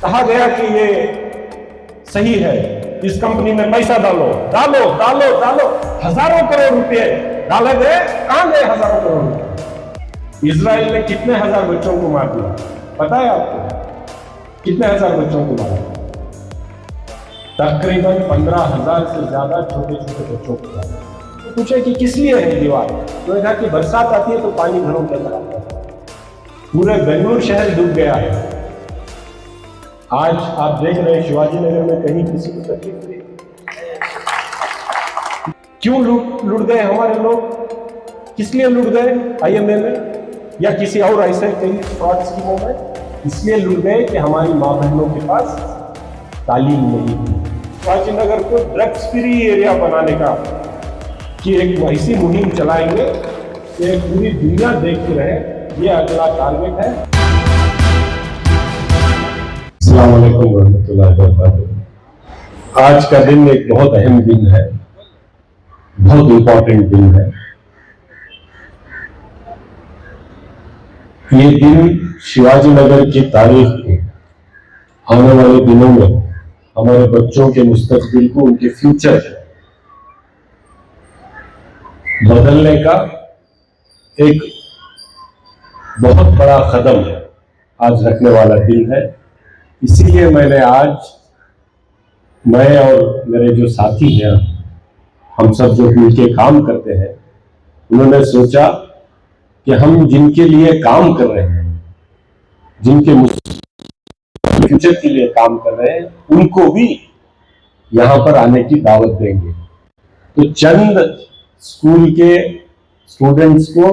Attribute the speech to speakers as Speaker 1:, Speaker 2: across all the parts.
Speaker 1: कहा गया कि ये सही है, इस कंपनी में पैसा डालो डालो डालो डालो, हजारों करोड़ रुपए डाले गए। कहां गए हजारों करोड़ रुपए? इजराइल ने कितने हजार बच्चों को मार दिया पता है आपको? कितने हजार बच्चों को मारा? तकरीबन 15,000 से ज्यादा छोटे छोटे बच्चों को मारा। तो पूछे कि किस लिए है दीवार? तो कहा कि बरसात आती है तो पानी घरों के अंदर आता है। पूरे बेंगलुरु शहर डूब गया है। आज आप देख रहे हैं शिवाजी नगर में कहीं किसी को तकलीफ नहीं। क्यों लूट गए हमारे लोग? किस लिए लूट गए? आईएमए में या किसी और ऐसे कई फ्रॉड स्कीमों में? इसलिए लूट गए कि हमारी माँ बहनों के पास तालीम नहीं थी। शिवाजी नगर को ड्रग्स फ्री एरिया बनाने का कि एक ऐसी मुहिम चलाएंगे कि पूरी दुनिया देखती रहे, ये अगला टारगेट है। अस्सलाम वालेकुम रहमतुल्लाहि व बरकातुहू। आज का दिन एक बहुत अहम दिन है, बहुत इंपॉर्टेंट दिन है। ये दिन शिवाजी नगर की तारीख को, आने वाले दिनों में हमारे बच्चों के मुस्तकबिल को, उनके फ्यूचर बदलने का एक बहुत बड़ा कदम आज रखने वाला दिन है। इसीलिए मैंने आज, मैं और मेरे जो साथी हैं, हम सब जो मिलके काम करते हैं, उन्होंने सोचा कि हम जिनके लिए काम कर रहे हैं, जिनके फ्यूचर के लिए काम कर रहे हैं, उनको भी यहां पर आने की दावत देंगे। तो चंद स्कूल के स्टूडेंट्स को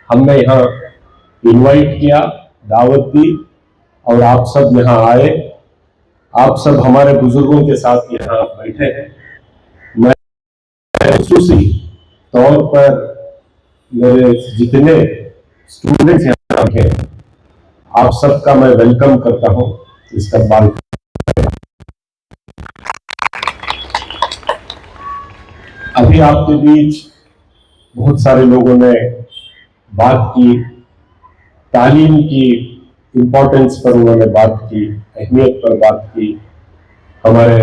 Speaker 1: हमने यहाँ इनवाइट किया, दावत दी, और आप सब यहाँ आए। आप सब हमारे बुजुर्गों के साथ यहाँ बैठे हैं। मैं खुसूसी तौर पर मेरे जितने स्टूडेंट्स यहाँ हैं, आप सबका मैं वेलकम करता हूँ, इस्तकबाल। अभी आपके बीच बहुत सारे लोगों ने बात की, तालीम की इम्पोर्टेंस पर उन्होंने बात की, अहमियत पर बात की। हमारे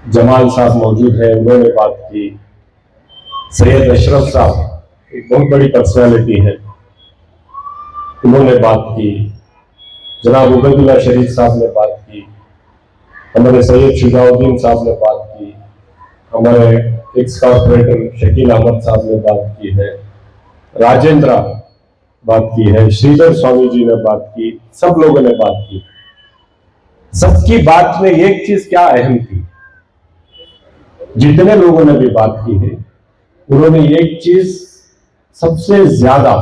Speaker 1: जमाल साहब मौजूद हैं, उन्होंने बात की। सैयद अशरफ साहब एक बहुत बड़ी पर्सनालिटी है, उन्होंने बात की। जनाब उबैदुल्लाह शरीफ साहब ने बात की। हमारे सैयद शुजाउद्दीन साहब ने बात की। हमारे एक्स कॉर्पोरेटर शकील अहमद साहब ने बात की है। राजेंद्र बात की है। श्रीधर स्वामी जी ने बात की। सब लोगों ने बात की। सबकी बात में एक चीज क्या अहम थी? जितने लोगों ने भी बात की है, उन्होंने एक चीज सबसे ज्यादा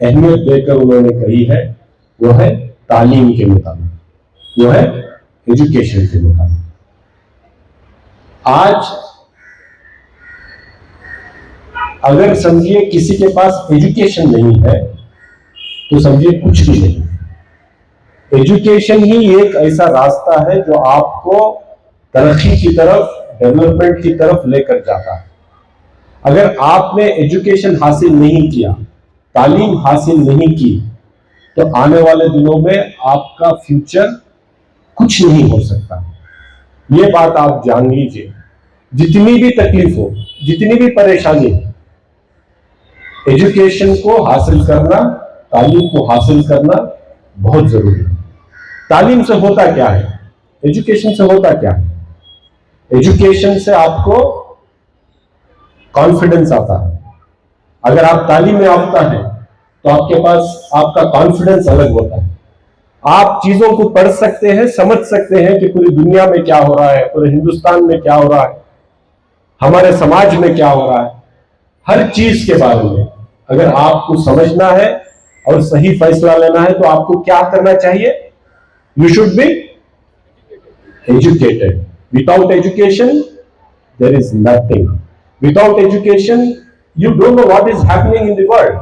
Speaker 1: अहमियत देकर उन्होंने कही है, वो है तालीम के मुताबिक, वो है एजुकेशन के मुताबिक। आज अगर समझिए किसी के पास एजुकेशन नहीं है तो समझिए कुछ भी नहीं। एजुकेशन ही एक ऐसा रास्ता है जो आपको तरक्की की तरफ, डेवलपमेंट की तरफ लेकर जाता है। अगर आपने एजुकेशन हासिल नहीं किया, तालीम हासिल नहीं की, तो आने वाले दिनों में आपका फ्यूचर कुछ नहीं हो सकता। ये बात आप जान लीजिए। जितनी भी तकलीफ हो, जितनी भी परेशानी हो, एजुकेशन को हासिल करना, तालीम को हासिल करना बहुत जरूरी है। तालीम से होता क्या है? एजुकेशन से होता क्या है? एजुकेशन से आपको कॉन्फिडेंस आता है। अगर आप तालीम में याफ्ता हैं तो आपके पास आपका कॉन्फिडेंस अलग होता है। आप चीजों को पढ़ सकते हैं, समझ सकते हैं कि पूरी दुनिया में क्या हो रहा है, पूरे हिंदुस्तान में क्या हो रहा है, हमारे समाज में क्या हो रहा है, हर चीज के बारे में अगर आपको समझना है और सही फैसला लेना है तो आपको क्या करना चाहिए? You should be educated. Without education there is nothing. Without education you don't know what is happening in the world.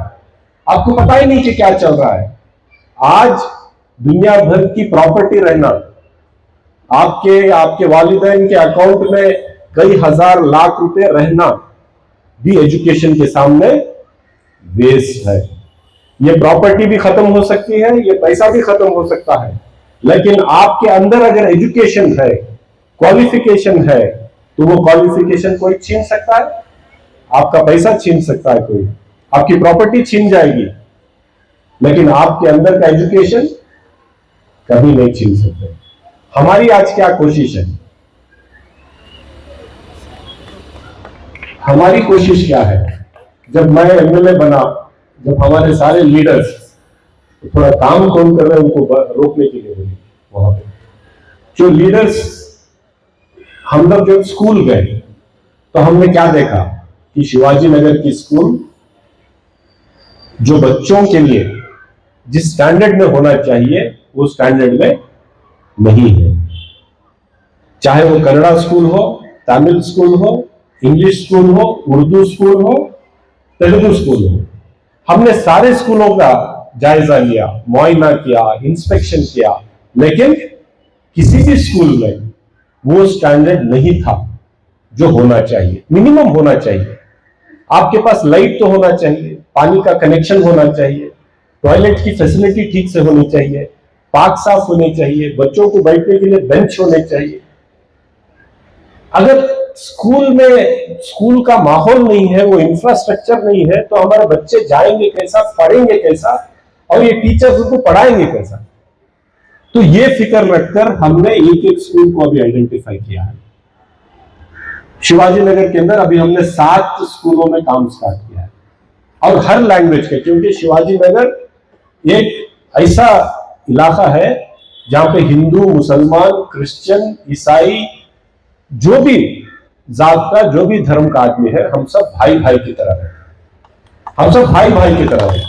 Speaker 1: आपको पता ही नहीं कि क्या चल रहा है। आज दुनिया भर की प्रॉपर्टी रहना, आपके वालिदैन के अकाउंट में कई हजार लाख रुपए रहना भी एजुकेशन के सामने वेस्ट है। ये प्रॉपर्टी भी खत्म हो सकती है, ये पैसा भी खत्म हो सकता है, लेकिन आपके अंदर अगर एजुकेशन है, क्वालिफिकेशन है, तो वो क्वालिफिकेशन कोई छीन सकता है? आपका पैसा छीन सकता है कोई, आपकी प्रॉपर्टी छीन जाएगी, लेकिन आपके अंदर का एजुकेशन कभी नहीं छीन सकते। हमारी आज क्या कोशिश है? हमारी कोशिश क्या है? जब मैं एमएलए बना, जब हमारे सारे लीडर्स थोड़ा काम कौन कर रहे हैं उनको रोकने के लिए बोले, वहां पे जो लीडर्स, हम लोग जब स्कूल गए तो हमने क्या देखा कि शिवाजी नगर की स्कूल जो बच्चों के लिए जिस स्टैंडर्ड में होना चाहिए वो स्टैंडर्ड में नहीं है। चाहे वो कन्नड़ा स्कूल हो, तमिल स्कूल हो, इंग्लिश स्कूल हो, उर्दू स्कूल हो, तेलुगु स्कूल हो, हमने सारे स्कूलों का जायजा लिया, मुआयना किया, इंस्पेक्शन किया, लेकिन किसी भी स्कूल में वो स्टैंडर्ड नहीं था जो होना चाहिए। मिनिमम होना चाहिए, आपके पास लाइट तो होना चाहिए, पानी का कनेक्शन होना चाहिए, टॉयलेट की फैसिलिटी ठीक से होनी चाहिए, पार्क साफ होने चाहिए, बच्चों को बैठने के लिए बेंच होने चाहिए। अगर स्कूल में स्कूल का माहौल नहीं है, वो इंफ्रास्ट्रक्चर नहीं है, तो हमारे बच्चे जाएंगे कैसा, पढ़ेंगे कैसा, और ये टीचर्स उनको पढ़ाएंगे कैसा? तो ये फिक्र रखकर हमने एक एक स्कूल को अभी आइडेंटिफाई किया है। शिवाजी नगर के अंदर अभी हमने 7 स्कूलों में काम स्टार्ट किया है, और हर लैंग्वेज के, क्योंकि शिवाजी नगर एक ऐसा इलाका है जहां पे हिंदू, मुसलमान, क्रिश्चियन, ईसाई, जो भी जात का, जो भी धर्म का आदमी है, हम सब भाई भाई की तरह है, हम सब भाई भाई की तरह है।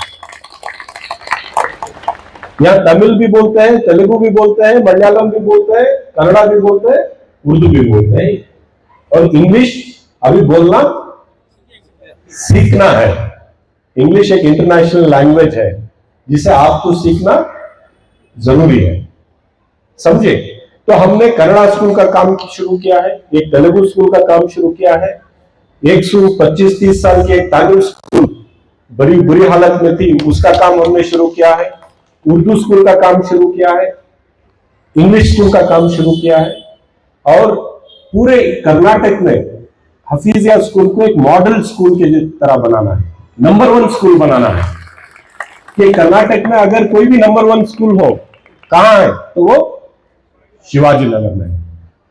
Speaker 1: यहां तमिल भी बोलते हैं, तेलुगु भी बोलते हैं, मलयालम भी बोलते हैं, कन्नड़ा भी बोलते हैं, उर्दू भी बोलते हैं, और इंग्लिश अभी बोलना सीखना है। इंग्लिश एक इंटरनेशनल लैंग्वेज है जिसे आपको सीखना जरूरी है, समझे? तो हमने कन्नड़ा स्कूल का काम शुरू किया है, एक तेलुगु स्कूल का काम शुरू किया है, 125-30 साल की एक तमिल स्कूल बड़ी बुरी हालत में थी, उसका काम हमने शुरू किया है, उर्दू स्कूल का काम शुरू किया है, इंग्लिश स्कूल का काम शुरू किया है, और पूरे कर्नाटक में हफीजिया स्कूल को एक मॉडल स्कूल के तरह बनाना है, नंबर 1 स्कूल बनाना है। कि कर्नाटक में अगर कोई भी नंबर 1 स्कूल हो, कहां है? तो वो शिवाजी नगर में।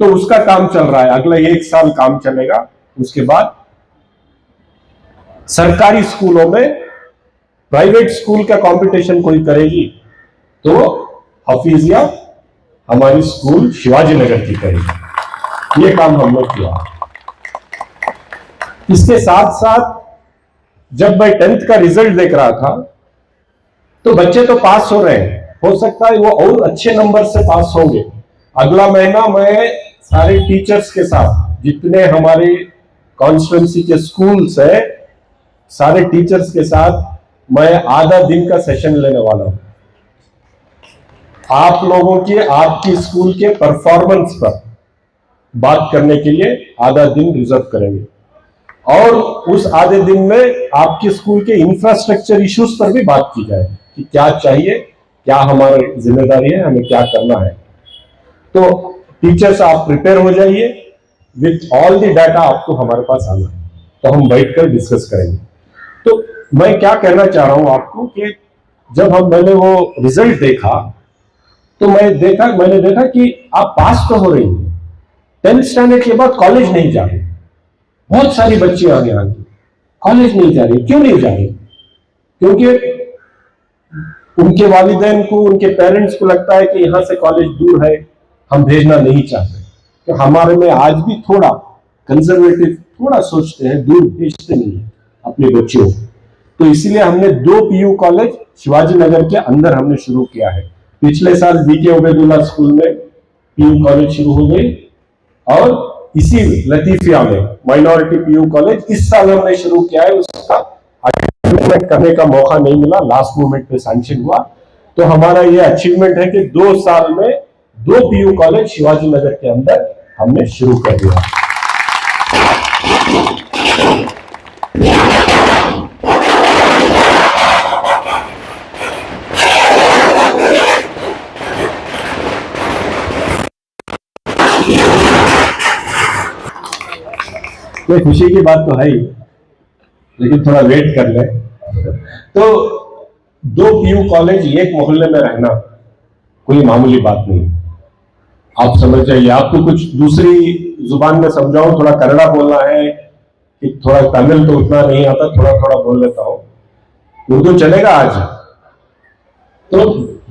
Speaker 1: तो उसका काम चल रहा है, अगला 1 साल काम चलेगा। उसके बाद सरकारी स्कूलों में प्राइवेट स्कूल का कंपटीशन कोई करेगी तो हफीजिया हमारी स्कूल शिवाजी नगर की करेगी। ये काम हम लोग किया। इसके साथ साथ जब मैं 10th का रिजल्ट देख रहा था तो बच्चे तो पास हो रहे हैं, हो सकता है वो और अच्छे नंबर से पास होंगे। अगला महीना मैं सारे टीचर्स के साथ, जितने हमारे कॉन्स्टिट्यूंसी के स्कूल्स है, सारे टीचर्स के साथ मैं आधा दिन का सेशन लेने वाला हूं। आप लोगों की, आपकी स्कूल के परफॉर्मेंस पर बात करने के लिए आधा दिन रिजर्व करेंगे, और उस आधे दिन में आपके स्कूल के इंफ्रास्ट्रक्चर इश्यूज पर भी बात की जाए कि क्या चाहिए, क्या हमारी जिम्मेदारी है, हमें क्या करना है। तो टीचर्स आप प्रिपेयर हो जाइए, विथ ऑल द डाटा आपको हमारे पास आना है, तो हम बैठकर डिस्कस करेंगे। तो मैं क्या कहना चाह रहा हूं आपको कि जब मैंने वो रिजल्ट देखा तो मैंने देखा कि आप पास तो हो रही हैं, 10th स्टैंडर्ड के बाद कॉलेज नहीं जा रही। बहुत सारी बच्ची आगे आगे कॉलेज नहीं जा रही। क्यों नहीं जा रही? क्योंकि उनके वालिदैन को, उनके पेरेंट्स को लगता है कि यहां से कॉलेज दूर है, हम भेजना नहीं चाहते। तो हमारे में आज भी थोड़ा कंजर्वेटिव, थोड़ा सोचते हैं, दूर भेजते नहीं है अपने बच्चों को। तो इसीलिए हमने 2 पीयू कॉलेज शिवाजी नगर के अंदर हमने शुरू किया है। पिछले साल बीके उबैदुल्ला स्कूल में पीयू कॉलेज शुरू हो गई, और इसी लतीफिया में माइनॉरिटी पीयू कॉलेज इस साल हमने शुरू किया है। उसका अचीवमेंट करने का मौका नहीं मिला, लास्ट मोमेंट पे सैंक्शन हुआ। तो हमारा ये अचीवमेंट है कि 2 साल में 2 पीयू कॉलेज शिवाजी नगर के अंदर हमने शुरू कर दिया। ये खुशी की बात तो है ही, लेकिन थोड़ा वेट कर ले। तो 2 पीयू कॉलेज एक मोहल्ले में रहना कोई मामूली बात नहीं। आप समझ जाइए, आपको कुछ दूसरी जुबान में समझाऊं, थोड़ा कन्नड़ा बोलना है कि थोड़ा तमिल तो उतना नहीं आता, थोड़ा थोड़ा बोल लेता हूं, उर्दू चलेगा आज। तो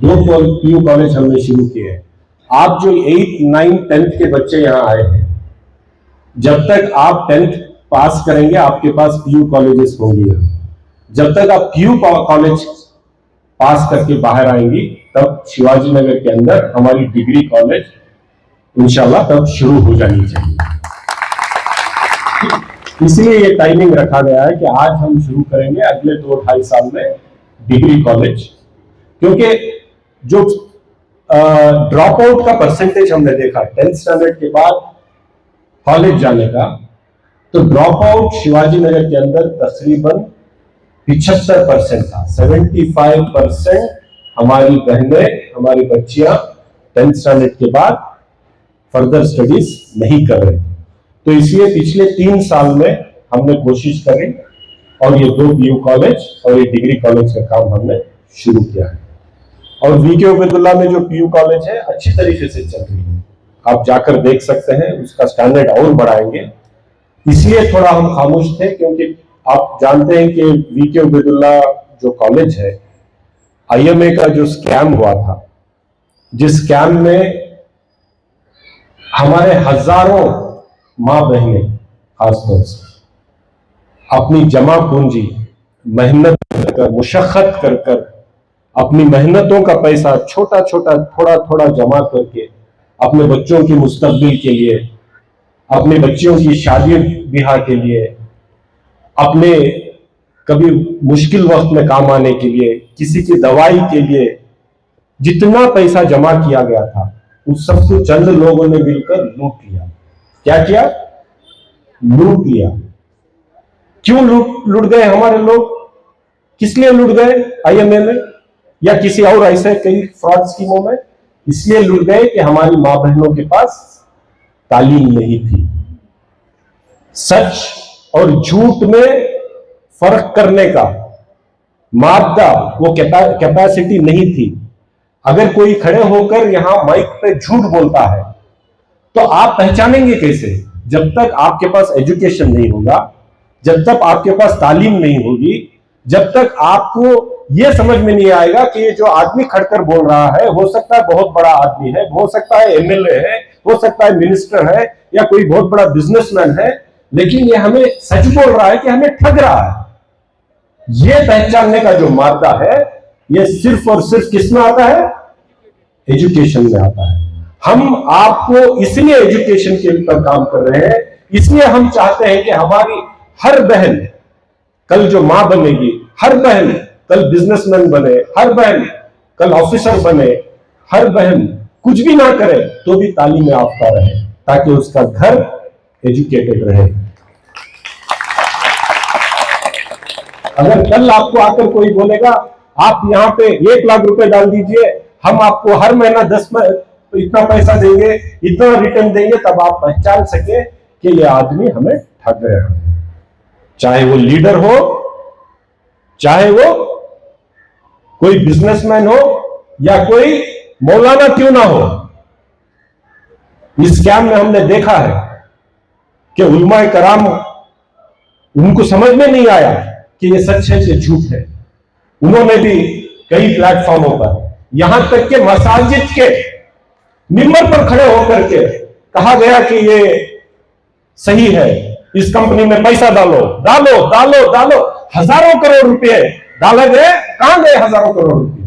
Speaker 1: 2 पीयू कॉलेज हमने शुरू किए हैं। आप जो 8, 9, 10th के बच्चे यहां आए हैं, जब तक आप 10th पास करेंगे आपके पास पीयू कॉलेजेस होंगे। जब तक आप पीयू कॉलेज पास करके बाहर आएंगी, तब शिवाजी नगर के अंदर हमारी डिग्री कॉलेज इंशाल्लाह तब शुरू हो जानी चाहिए। इसलिए ये टाइमिंग रखा गया है कि आज हम शुरू करेंगे, अगले 2-2.5 साल में डिग्री कॉलेज। क्योंकि जो ड्रॉप आउट का परसेंटेज हमने देखा 10th स्टैंडर्ड के बाद कॉलेज जाने का, तो ड्रॉप आउट शिवाजी नगर के अंदर तकरीबन 75% था। 75% हमारी बहनें, हमारी बच्चियां 10th स्टैंडर्ड के बाद फर्दर स्टडीज नहीं कर रहे। तो इसलिए पिछले 3 साल में हमने कोशिश करी और ये 2 पीयू कॉलेज और ये डिग्री कॉलेज का काम हमने शुरू किया है। और वीके उबैदुल्ला में जो पीयू कॉलेज है अच्छी तरीके से चल रही है, आप जाकर देख सकते हैं, उसका स्टैंडर्ड और बढ़ाएंगे। इसलिए थोड़ा हम खामोश थे क्योंकि आप जानते हैं कि वीके उबैदुल्ला जो कॉलेज है, आईएमए का जो स्कैम हुआ था, जिस स्कैम में हमारे हजारों मां बहनें खासतौर से अपनी जमा पूंजी मेहनत कर, मुशक्कत कर कर अपनी मेहनतों का पैसा छोटा छोटा थोड़ा थोड़ा जमा करके अपने बच्चों की मुस्तकबिल के लिए, अपने बच्चियों की शादी ब्याह के लिए, अपने कभी मुश्किल वक्त में काम आने के लिए, किसी की दवाई के लिए जितना पैसा जमा किया गया था, उस सबको चंद लोगों ने मिलकर लूट लिया। क्या किया? लूट लिया। क्यों लूट गए हमारे लोग? किस लिए लूट गए? आईएमए में या किसी और ऐसे कई फ्रॉड स्कीमों में? इसलिए लूट गए कि हमारी मां बहनों के पास तालीम नहीं थी। सच और झूठ में फर्क करने का मादा वो कैपेसिटी नहीं थी। अगर कोई खड़े होकर यहां माइक पे झूठ बोलता है तो आप पहचानेंगे कैसे? जब तक आपके पास एजुकेशन नहीं होगा, जब तक आपके पास तालीम नहीं होगी, जब तक आपको यह समझ में नहीं आएगा कि ये जो आदमी खड़कर बोल रहा है, हो सकता है बहुत बड़ा आदमी है, हो सकता है एमएलए है, हो सकता है मिनिस्टर है या कोई बहुत बड़ा बिजनेसमैन है, लेकिन ये हमें सच बोल रहा है कि हमें ठग रहा है। ये पहचानने का जो मादा है, ये सिर्फ और सिर्फ किसमें आता है? एजुकेशन में आता है। हम आपको इसलिए एजुकेशन के ऊपर काम कर रहे हैं, इसलिए हम चाहते हैं कि हमारी हर बहन कल जो मां बनेगी, हर बहन कल बिजनेसमैन बने, हर बहन कल ऑफिसर बने, हर बहन कुछ भी ना करे तो भी तालीम याफ्ता रहे, ताकि उसका घर एजुकेटेड रहे। अगर कल आपको आकर कोई बोलेगा आप यहां पे 1 लाख रुपए डाल दीजिए, हम आपको हर महीना 10 इतना पैसा देंगे, इतना रिटर्न देंगे, तब आप पहचान सके कि ये आदमी हमें ठग रहे हैं। चाहे वो लीडर हो, चाहे वो कोई बिजनेसमैन हो या कोई मौलाना क्यों ना हो। इस स्कैम में हमने देखा है कि उलमाए कराम, उनको समझ में नहीं आया कि ये सच है कि झूठ है। उन्होंने भी कई प्लेटफॉर्मों पर, यहां तक के मसाजिद के मिंबर पर खड़े होकर के कहा गया कि ये सही है, इस कंपनी में पैसा डालो डालो डालो डालो। हजारों करोड़ रुपए डाले गए। कहां गए हजारों करोड़ रुपए?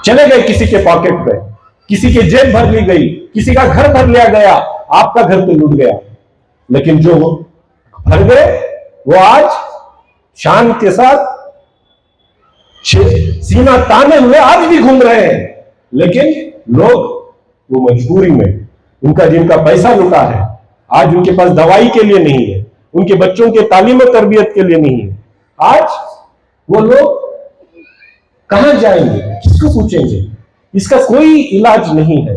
Speaker 1: चले गए किसी के पॉकेट में, किसी की जेब भर ली गई, किसी का घर भर लिया गया। आपका घर तो लूट गया, लेकिन जो भर गए वो आज शान के साथ सीना ताने हुए आज भी घूम रहे हैं। लेकिन लोग वो मजबूरी में, उनका जिनका पैसा लुटा है, आज उनके पास दवाई के लिए नहीं है, उनके बच्चों के तालीम और तरबियत के लिए नहीं है। आज वो लोग कहां जाएंगे, किसको पूछेंगे? इसका कोई इलाज नहीं है।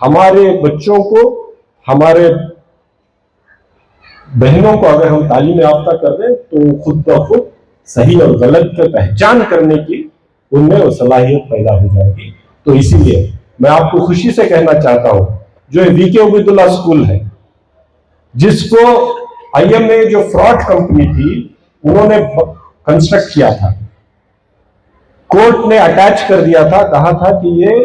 Speaker 1: हमारे बच्चों को, हमारे बहनों को अगर हम तालीम याफ्ता कर दें तो खुद ब खुद सही और गलत की पहचान करने की उनमें वो सलाहियत पैदा हो जाएगी। तो इसीलिए मैं आपको खुशी से कहना चाहता हूं, जो वीके उबैदुल्ला स्कूल है, जिसको आईएमए जो फ्रॉड कंपनी थी उन्होंने कंस्ट्रक्ट किया था, कोर्ट ने अटैच कर दिया था, कहा था कि ये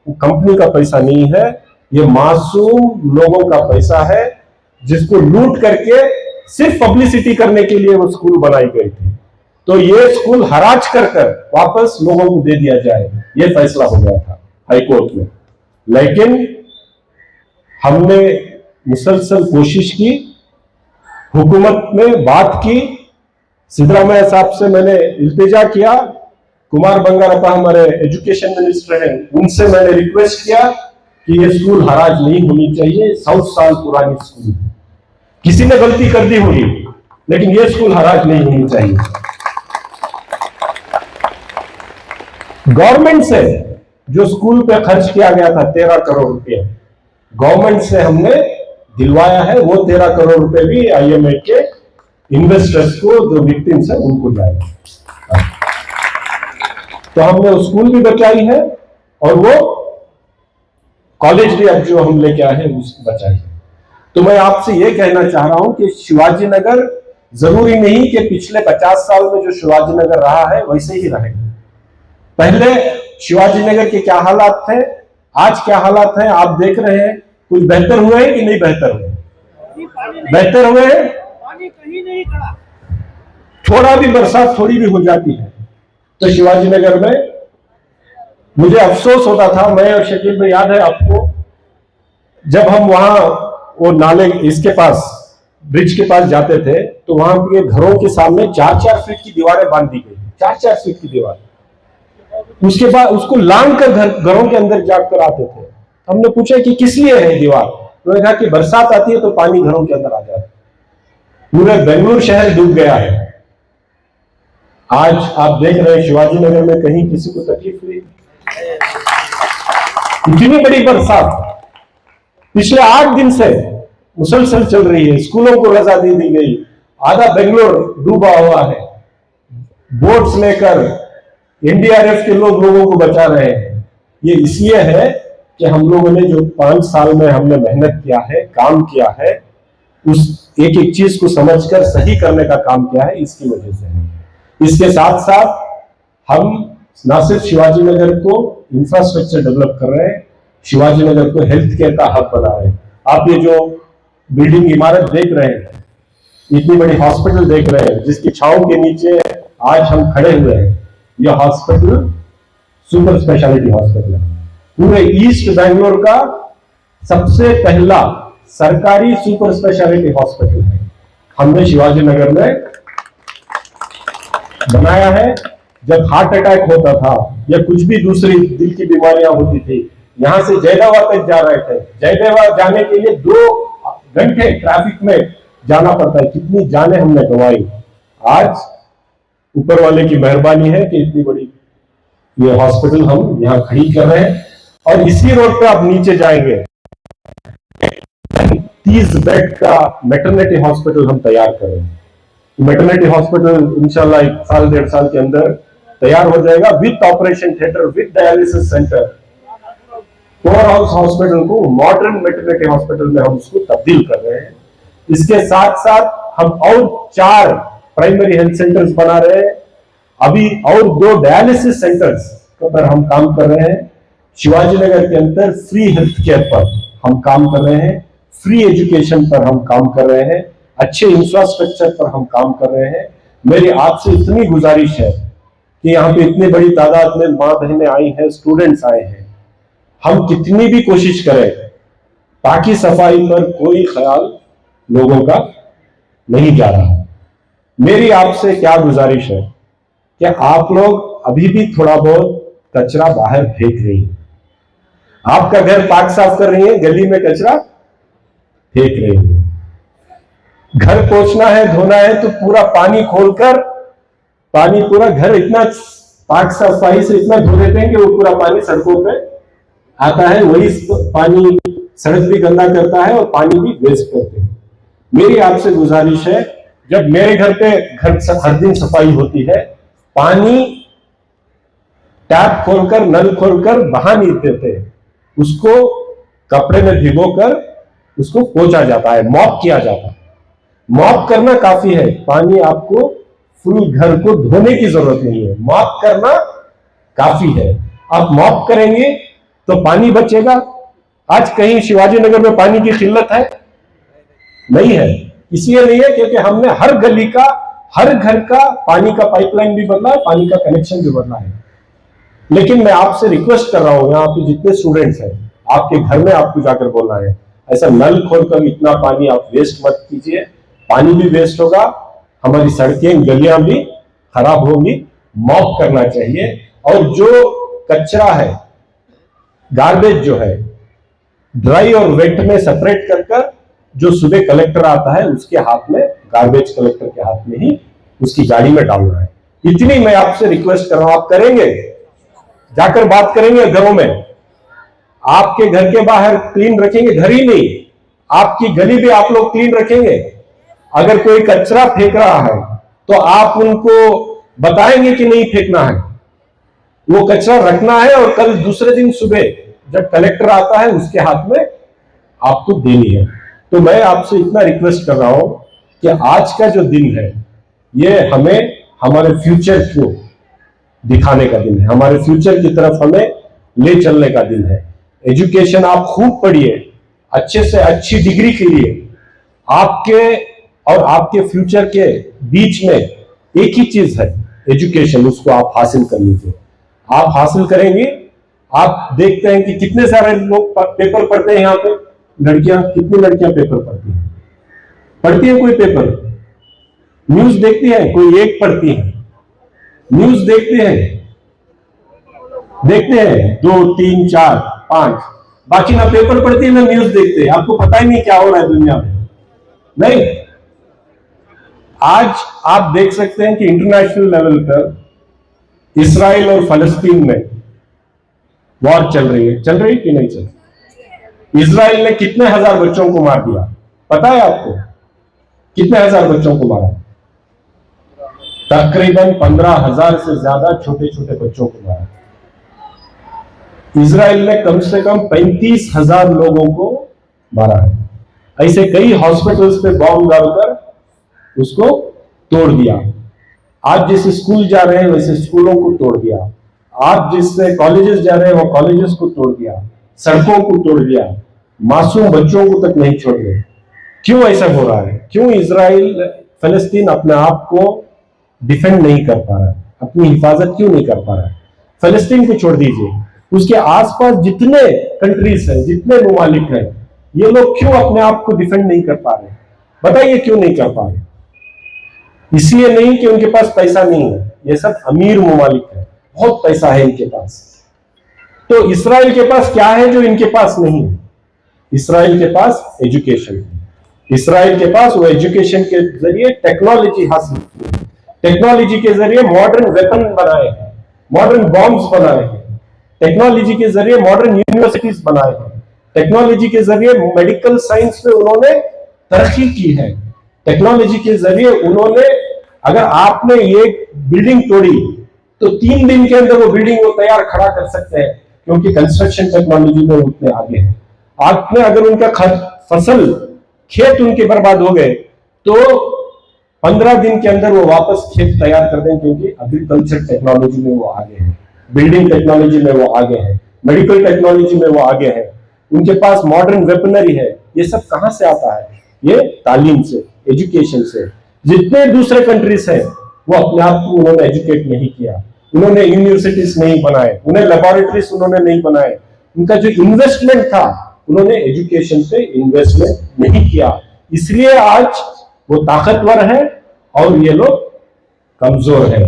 Speaker 1: कंपनी का पैसा नहीं है, ये मासूम लोगों का पैसा है, जिसको लूट करके सिर्फ पब्लिसिटी करने के लिए वो स्कूल बनाई गई थी। तो ये स्कूल हराज कर वापस लोगों को दे दिया जाए, ये फैसला हो गया था हाई कोर्ट में। लेकिन हमने मुसलसल कोशिश की, हुकूमत में बात की, सिद्धरामैया साहब से मैंने इल्तिजा किया, कुमार बंगारप्पा हमारे एजुकेशन मिनिस्टर हैं, उनसे मैंने रिक्वेस्ट किया कि ये स्कूल हराज नहीं होनी चाहिए, 100 साल पुरानी स्कूल है, किसी ने गलती कर दी होगी लेकिन ये स्कूल हराज नहीं होनी चाहिए। गवर्नमेंट से जो स्कूल पे खर्च किया गया था 13 करोड़ रुपए, गवर्नमेंट से हमने दिलवाया है, वो 13 करोड़ रुपए भी आईएमए के इन्वेस्टर्स को, जो विक्टिम्स है, उनको जाएगा। तो हमने वो स्कूल भी बचाई है और वो कॉलेज भी अब जो हम लेके आए हैं उसको बचाई है। तो मैं आपसे ये कहना चाह रहा हूं कि शिवाजी नगर जरूरी नहीं कि पिछले 50 साल में जो शिवाजी नगर रहा है वैसे ही रहेगा। पहले शिवाजी नगर के क्या हालात थे, आज क्या हालात हैं, आप देख रहे हैं। कुछ बेहतर हुए हैं कि नहीं बेहतर हुए? बेहतर हुए हैं। पानी कहीं नहीं खड़ा, थोड़ा भी बरसात थोड़ी भी हो जाती है तो शिवाजी नगर में मुझे अफसोस होता था। मैं और शकील भाई, याद है आपको, जब हम वहां वो नाले इसके पास, ब्रिज के पास जाते थे तो वहां के घरों के सामने 4-4 फीट की दीवारें बांध दी गई, 4-4 फीट की दीवार। उसके बाद उसको लांग कर घरों के अंदर जाकर आते थे। हमने पूछा कि किस लिए है दीवार, उन्होंने कहा कि बरसात आती है तो पानी घरों के अंदर आ जाता है। पूरे बेंगलुरु शहर डूब गया है। आज आप देख रहे हैं शिवाजी नगर में कहीं किसी को तकलीफ हुई? इतनी बड़ी बरसात पिछले 8 दिन से मुसलसल चल रही है, स्कूलों को रजा दे दी गई, आधा बेंगलोर डूबा हुआ है। बोट्स लेकर एनडीआरएफ के लोगों को बचा रहे हैं। ये इसलिए है कि हम लोगों ने जो 5 साल में हमने मेहनत किया है, काम किया है, उस एक एक चीज को समझकर सही करने का काम किया है, इसकी वजह से है। इसके साथ साथ हम ना सिर्फ शिवाजी नगर को इंफ्रास्ट्रक्चर डेवलप कर रहे हैं, शिवाजी नगर को हेल्थ केयर का हब बना रहे हैं। आप ये जो बिल्डिंग इमारत देख रहे हैं, इतनी बड़ी हॉस्पिटल देख रहे हैं, जिसकी छांव के नीचे आज हम खड़े हुए हैं, यह हॉस्पिटल सुपर स्पेशलिटी हॉस्पिटल है। पूरे ईस्ट बेंगलोर का सबसे पहला सरकारी सुपर स्पेशलिटी हॉस्पिटल है, हमने शिवाजी नगर में बनाया है। जब हार्ट अटैक होता था या कुछ भी दूसरी दिल की बीमारियां होती थी, यहां से जयदेवा तक जा रहे थे, जयदेवा जाने के लिए 2 घंटे ट्रैफिक में जाना पड़ता है। कितनी जानें हमने गंवाई। आज ऊपर वाले की मेहरबानी है कि इतनी बड़ी ये हॉस्पिटल हम यहां खड़ी कर रहे हैं। और इसी रोड पे आप नीचे जाएंगे, 30 बेड का मैटरनिटी हॉस्पिटल हम तैयार कर रहे हैं। मैटरनिटी हॉस्पिटल इंशाल्लाह 1 साल 1.5 साल के अंदर तैयार हो जाएगा, with operation theatre, with dialysis centre. Power house hospital को मॉडर्न मैटरनिटी हॉस्पिटल में हम उसको तब्दील कर रहे हैं। इसके साथ साथ हम और 4 प्राइमरी हेल्थ सेंटर्स बना रहे हैं। अभी और 2 डायलिसिस सेंटर्स पर हम काम कर रहे हैं। शिवाजी नगर के अंदर फ्री हेल्थ केयर पर हम काम कर रहे हैं, फ्री एजुकेशन पर हम काम कर रहे हैं, अच्छे इंफ्रास्ट्रक्चर पर हम काम कर रहे हैं। मेरी आपसे इतनी गुजारिश है कि यहाँ पे इतनी बड़ी तादाद में मां बहनें आई हैं, स्टूडेंट्स आए हैं, हम कितनी भी कोशिश करें, ताकि सफाई पर कोई ख्याल लोगों का नहीं जा रहा। मेरी आपसे क्या गुजारिश है कि आप लोग अभी भी थोड़ा बहुत कचरा बाहर फेंक रही है। आपका घर पार्क साफ कर रही है, गली में कचरा फेंक रही है। घर पोंछना है, धोना है तो पूरा पानी खोलकर, पानी पूरा घर इतना पार्क सफाई से इतना धो देते हैं कि वो पूरा पानी सड़कों पे आता है। वही पानी सड़क भी गंदा करता है और पानी भी वेस्ट करते हैं। मेरी आपसे गुजारिश है, जब मेरे घर पे घर हर दिन सफाई होती है, पानी टैप खोलकर नल खोलकर बहा नहीं देते, उसको कपड़े में भिगोकर उसको पोंछा जाता है, मॉप किया जाता है। मॉप करना काफी है, पानी आपको फुल घर को धोने की जरूरत नहीं है, मॉप करना काफी है। आप मॉप करेंगे तो पानी बचेगा। आज कहीं शिवाजी नगर में पानी की किल्लत है? नहीं है। इसलिए नहीं है क्योंकि हमने हर गली का, हर घर का पानी का पाइपलाइन भी बदला है, पानी का कनेक्शन भी बदला है। लेकिन मैं आपसे रिक्वेस्ट कर रहा हूं, यहाँ पे जितने स्टूडेंट्स हैं, आपके घर में आपको जाकर बोलना है, ऐसा नल खोलकर इतना पानी आप वेस्ट मत कीजिए। पानी भी वेस्ट होगा, हमारी सड़कें गलियां भी खराब होंगी। मॉप करना चाहिए। और जो कचरा है, गार्बेज जो है, ड्राई और वेट में सेपरेट कर जो सुबह कलेक्टर आता है उसके हाथ में, गार्बेज कलेक्टर के हाथ में ही उसकी गाड़ी में डालना है। इतनी मैं आपसे रिक्वेस्ट कर रहा हूं। आप करेंगे? जाकर बात करेंगे घरों में, आपके घर के बाहर क्लीन रखेंगे, घर ही नहीं, आपकी गली भी आप लोग क्लीन रखेंगे। अगर कोई कचरा फेंक रहा है तो आप उनको बताएंगे कि नहीं फेंकना है, वो कचरा रखना है, और कल दूसरे दिन सुबह जब कलेक्टर आता है उसके हाथ में आपको देनी है। तो मैं आपसे इतना रिक्वेस्ट कर रहा हूं कि आज का जो दिन है, ये हमें हमारे फ्यूचर को दिखाने का दिन है, हमारे फ्यूचर की तरफ हमें ले चलने का दिन है। एजुकेशन आप खूब पढ़िए, अच्छे से अच्छी डिग्री के लिए। आपके और आपके फ्यूचर के बीच में एक ही चीज है, एजुकेशन, उसको आप हासिल कर लीजिए। आप हासिल करेंगे। आप देखते हैं कि कितने सारे लोग पेपर पढ़ते हैं यहाँ पे, लड़कियां, कितनी लड़कियां पेपर पढ़ती हैं? पढ़ती है कोई पेपर? न्यूज देखती है कोई? एक पढ़ती है। न्यूज देखते हैं 2, 3, 4, 5, बाकी ना पेपर पढ़ती है ना न्यूज देखते हैं। आपको पता ही नहीं क्या हो रहा है दुनिया में। नहीं, आज आप देख सकते हैं कि इंटरनेशनल लेवल पर इजराइल और फलस्तीन में वॉर चल रही है कि नहीं चल रही? इजराइल ने कितने हजार बच्चों को मार दिया, पता है आपको? कितने हजार बच्चों को मारा? तकरीबन 15,000 से ज्यादा छोटे छोटे बच्चों को मारा। इजराइल ने कम से कम 35,000 लोगों को मारा है। ऐसे कई हॉस्पिटल्स पे बॉम्ब डालकर उसको तोड़ दिया। आप जिस स्कूल जा रहे हैं वैसे स्कूलों को तोड़ दिया। आप जिससे कॉलेजेस जा रहे हैं वो कॉलेजेस को तोड़ दिया, सड़कों को तोड़ दिया, मासूम बच्चों को तक नहीं छोड़ रहे। क्यों ऐसा हो रहा है? क्यों इजराइल फलस्तीन अपने आप को डिफेंड नहीं कर पा रहा है, अपनी हिफाजत क्यों नहीं कर पा रहा है? फलस्तीन को छोड़ दीजिए, उसके आसपास जितने कंट्रीज हैं, जितने ममालिक हैं, ये लोग क्यों अपने आप को डिफेंड नहीं कर पा रहे? बताइए क्यों नहीं कर पा रहे? इसलिए नहीं कि उनके पास पैसा नहीं है, ये सब अमीर ममालिक है, बहुत पैसा है इनके पास। तो इस्राइल के पास क्या है जो इनके पास नहीं है? इस्राइल के पास एजुकेशन है। इस्राइल के पास वो एजुकेशन के जरिए टेक्नोलॉजी हासिल की, टेक्नोलॉजी के जरिए मॉडर्न वेपन बनाए हैं, मॉडर्न बॉम्ब्स बनाए हैं, टेक्नोलॉजी के जरिए मॉडर्न यूनिवर्सिटीज बनाए हैं, टेक्नोलॉजी के जरिए मेडिकल साइंस में उन्होंने तरक्की की है, टेक्नोलॉजी के जरिए उन्होंने, अगर आपने ये बिल्डिंग तोड़ी तो 3 दिन के अंदर वो बिल्डिंग वो तैयार खड़ा कर सकते हैं, क्योंकि कंस्ट्रक्शन टेक्नोलॉजी में उतने आगे हैं। आपने अगर उनका फसल, खेत उनके बर्बाद हो गए तो 15 दिन के अंदर वो वापस खेत तैयार कर दें, क्योंकि एग्रीकल्चर टेक्नोलॉजी में वो आगे हैं, बिल्डिंग टेक्नोलॉजी में वो आगे हैं, मेडिकल टेक्नोलॉजी में वो आगे हैं, उनके पास मॉडर्न वेपनरी है। ये सब कहां से आता है? ये तालीम से, एजुकेशन से। जितने दूसरे कंट्रीज हैं वो अपने आप को उन्होंने एजुकेट नहीं किया, उन्होंने यूनिवर्सिटीज नहीं बनाए, उन्हें लेबोरेटरीज उन्होंने नहीं बनाए, उनका जो इन्वेस्टमेंट था उन्होंने एजुकेशन पे इन्वेस्टमेंट नहीं किया। इसलिए आज वो ताकतवर है और ये लोग कमजोर है।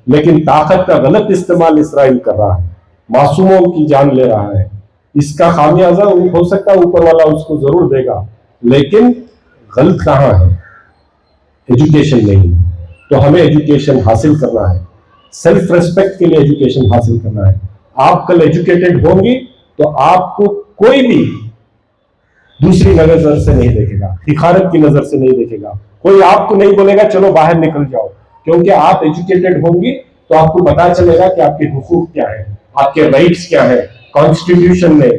Speaker 1: लेकिन ताकत का गलत इस्तेमाल इस्राइल कर रहा है, मासूमों की जान ले रहा है। इसका खामियाजा हो सकता है ऊपर वाला उसको जरूर देगा, लेकिन गलत कहां है? एजुकेशन नहीं। तो हमें एजुकेशन हासिल करना है, सेल्फ रेस्पेक्ट के लिए एजुकेशन हासिल करना है। आप कल एजुकेटेड होंगी तो आपको कोई भी दूसरी नजर से नहीं देखेगा, तिखारत की नजर से नहीं देखेगा। कोई आपको नहीं बोलेगा चलो बाहर निकल जाओ, क्योंकि आप एजुकेटेड होंगे तो आपको पता चलेगा कि आपके हुकूक क्या है, आपके राइट्स क्या है, कॉन्स्टिट्यूशन में,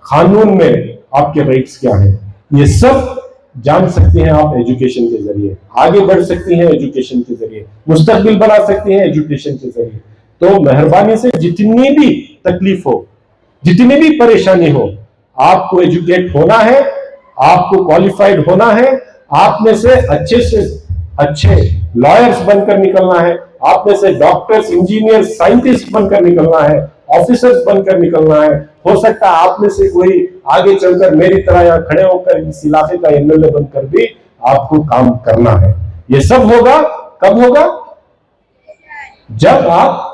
Speaker 1: कानून में आपके राइट्स क्या है। ये सब जान सकते हैं आप एजुकेशन के जरिए, आगे बढ़ सकती हैं एजुकेशन के जरिए, मुस्तकबिल बना सकते हैं एजुकेशन के जरिए। तो मेहरबानी से जितनी भी तकलीफ हो, जितनी भी परेशानी हो, आपको एजुकेट होना है, आपको क्वालिफाइड होना है, आप में से अच्छे लॉयर्स बनकर निकलना है, आप में से डॉक्टर्स, इंजीनियर्स, साइंटिस्ट बनकर निकलना है, ऑफिसर्स बनकर निकलना है। हो सकता है आप में से कोई आगे चलकर मेरी तरह यहाँ खड़े होकर इस इलाके का एमएलए बनकर भी आपको काम करना है। ये सब होगा कब होगा? जब आप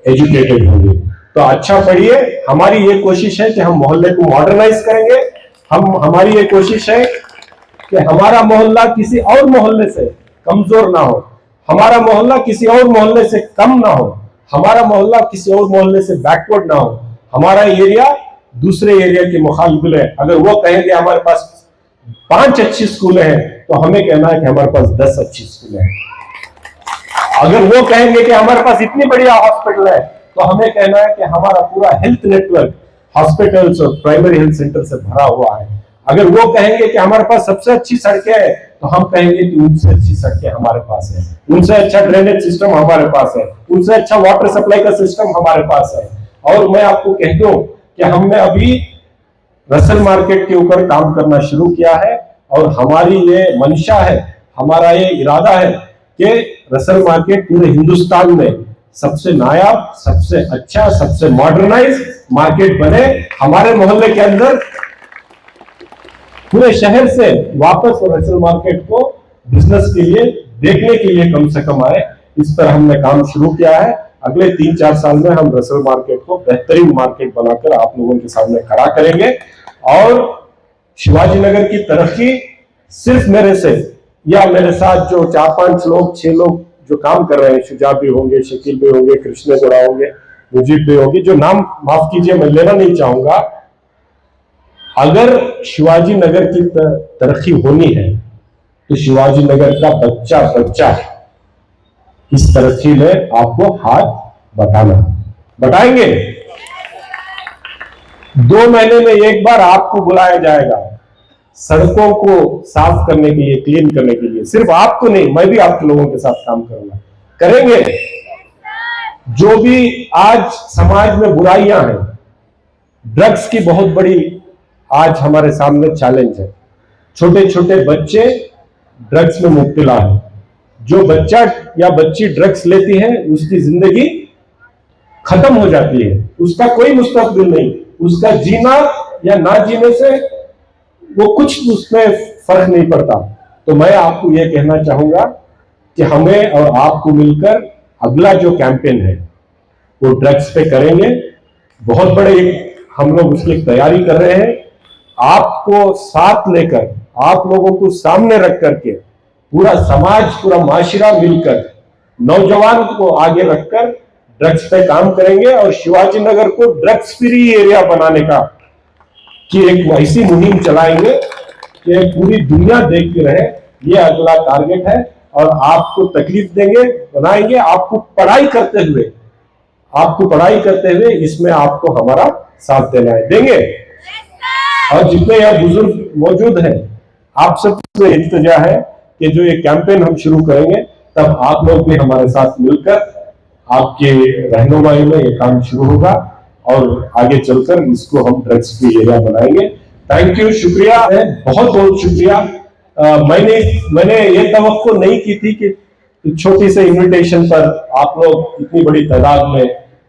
Speaker 1: एजुकेटेड होंगे। तो अच्छा पढ़िए। हमारी ये कोशिश है कि हम मोहल्ले को मॉडर्नाइज करेंगे। हमारी ये कोशिश है कि हमारा मोहल्ला किसी और मोहल्ले से कमजोर ना हो, हमारा मोहल्ला किसी और मोहल्ले से कम ना हो, हमारा मोहल्ला किसी और मोहल्ले से बैकवर्ड ना हो। हमारा एरिया दूसरे एरिया के मुकाबले, अगर वो कहेंगे हमारे पास 5 अच्छी स्कूलें हैं, तो हमें कहना है कि हमारे पास 10 अच्छी स्कूलें हैं। अगर वो कहेंगे कि हमारे पास इतनी बढ़िया हॉस्पिटल है, तो हमें कहना है कि हमारा पूरा हेल्थ नेटवर्क हॉस्पिटल्स और प्राइमरी हेल्थ सेंटर से भरा हुआ है। अगर वो कहेंगे कि हमारे पास सबसे अच्छी सड़कें हैं, तो हम कहेंगे कि उनसे अच्छी सड़कें हमारे पास है, उनसे अच्छा ड्रेनेज सिस्टम हमारे पास है, उनसे अच्छा वाटर सप्लाई का सिस्टम हमारे पास है। और मैं आपको कह दूं कि हमने अभी रसल मार्केट के ऊपर काम करना शुरू किया है, और हमारी ये मंशा है, हमारा ये इरादा है कि रसल मार्केट पूरे हिंदुस्तान में सबसे नायाब, सबसे अच्छा, सबसे मॉडर्नाइज मार्केट बने। हमारे मोहल्ले के अंदर पूरे शहर से वापस रसल मार्केट को बिजनेस के लिए देखने के लिए कम से कम आए। इस पर हमने काम शुरू किया है। अगले 3-4 साल में हम रसल मार्केट को बेहतरीन मार्केट बनाकर आप लोगों के सामने खड़ा करेंगे। और शिवाजी नगर की तरक्की सिर्फ मेरे से या मेरे साथ जो 4-5 लोग, 6 लोग जो काम कर रहे हैं, शुजा भी होंगे, शकील भी होंगे, कृष्ण गोड़ा होंगे, मुजीब भी होंगे, जो नाम माफ कीजिए मैं लेना नहीं चाहूंगा। अगर शिवाजी नगर की तरक्की होनी है तो शिवाजी नगर का बच्चा बच्चा इस तरक्की में आपको हाथ बटाएंगे। 2 महीने में एक बार आपको बुलाया जाएगा सड़कों को साफ करने के लिए, क्लीन करने के लिए। सिर्फ आपको नहीं, मैं भी आप लोगों के साथ काम करेंगे। जो भी आज समाज में बुराइयां हैं, ड्रग्स की बहुत बड़ी आज हमारे सामने चैलेंज है। छोटे छोटे बच्चे ड्रग्स में मुब्तला है। जो बच्चा या बच्ची ड्रग्स लेती है उसकी जिंदगी खत्म हो जाती है, उसका कोई मुस्तकबिल नहीं, उसका जीना या ना जीने से वो कुछ उसमें फर्क नहीं पड़ता। तो मैं आपको यह कहना चाहूंगा कि हमें और आपको मिलकर अगला जो कैंपेन है वो ड्रग्स पे करेंगे। बहुत बड़े हम लोग उसकी तैयारी कर रहे हैं। आपको साथ लेकर, आप लोगों को सामने रख करके, पूरा समाज, पूरा माशरा मिलकर, नौजवान को आगे रखकर ड्रग्स पे काम करेंगे और शिवाजी नगर को ड्रग्स फ्री एरिया बनाने का कि एक ऐसी मुहिम चलाएंगे कि पूरी दुनिया देखती रहे। ये अगला टारगेट है। और आपको तकलीफ देंगे, बनाएंगे, आपको पढ़ाई करते हुए इसमें आपको हमारा साथ देना है, देंगे। और जितने यहाँ बुजुर्ग मौजूद हैं, आप सबसे इल्तिजा है कि जो ये कैंपेन हम शुरू करेंगे, तब आप लोग भी हमारे साथ मिलकर आपके रहनुमाई में ये काम शुरू होगा और आगे चलकर इसको हम ड्रग्स फ्री एरिया बनाएंगे। थैंक यू, शुक्रिया, बहुत बहुत शुक्रिया। मैंने ये तवक्को नहीं की थी कि छोटी से इनविटेशन पर आप लोग इतनी बड़ी तादाद में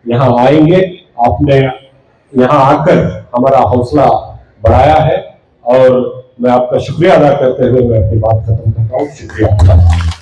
Speaker 1: यहाँ आएंगे। आपने यहाँ आकर हमारा हौसला बढ़ाया है और मैं आपका शुक्रिया अदा करते हुए मैं अपनी बात खत्म करता हूँ। शुक्रिया।